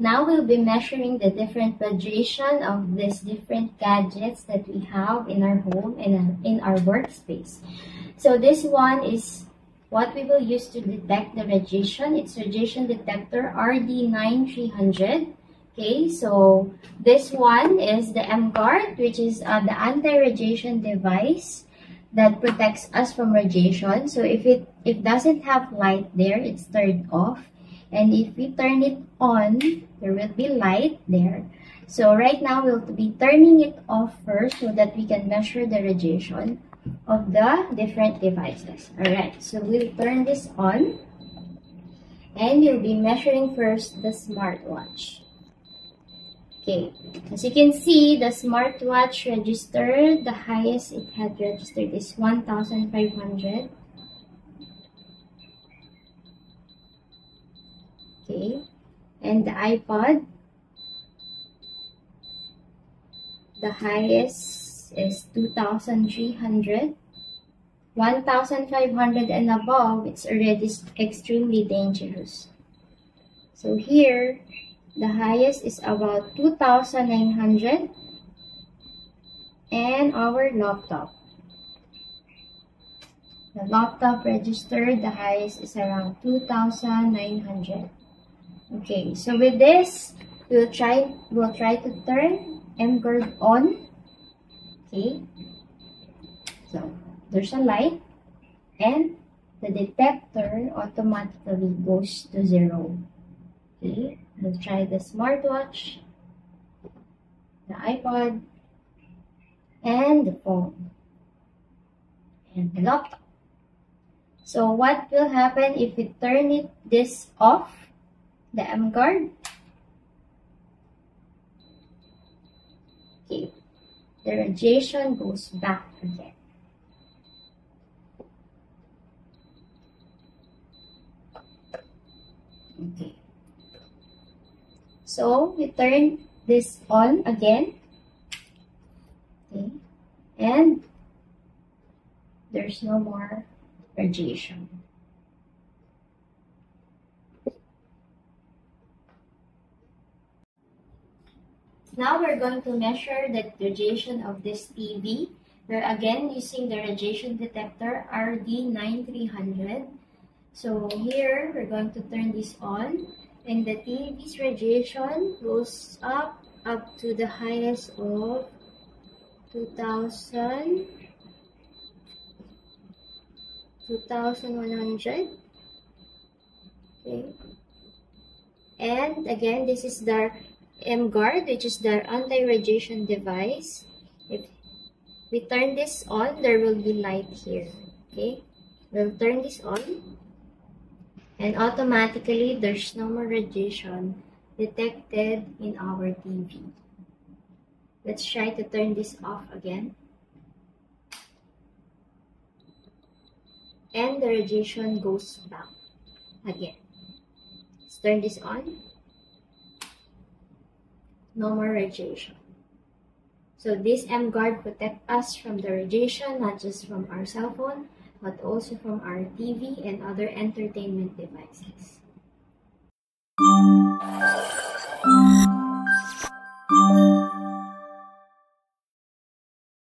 Now we'll be measuring the different radiation of these different gadgets that we have in our home and in our workspace. So this one is what we will use to detect the radiation. It's radiation detector RD9300. Okay, so this one is the M-Guard, which is the anti-radiation device that protects us from radiation. So if it doesn't have light there, it's turned off. And if we turn it on, there will be light there. So right now, we'll be turning it off first so that we can measure the radiation of the different devices. Alright, so we'll turn this on. And you'll be measuring first the smartwatch. Okay, as you can see, the smartwatch registered, the highest it had registered is 1,500. Okay, and the iPod, the highest is 2,300. 1,500 and above, it's already extremely dangerous. So here, the highest is about 2,900. And our laptop. The laptop registered, the highest is around 2,900. Okay, so with this, we'll try to turn M-Guard on. Okay, so there's a light and the detector automatically goes to 0. Okay, we'll try the smartwatch, the iPod, and the phone, and the laptop. So what will happen if we turn this off? The M-Guard. Okay, the radiation goes back again. Okay, so we turn this on again. Okay, and there's no more radiation. Now we're going to measure the radiation of this TV. We're again using the radiation detector RD9300. So here we're going to turn this on, and the TV's radiation goes up to the highest of 2,100. Okay, and again, this is the M-Guard, which is the anti-radiation device. If we turn this on, there will be light here. Okay, we'll turn this on, and automatically there's no more radiation detected in our TV. Let's try to turn this off again. And the radiation goes back again. Let's turn this on. No more radiation. So this M-Guard protects us from the radiation, not just from our cell phone, but also from our TV and other entertainment devices.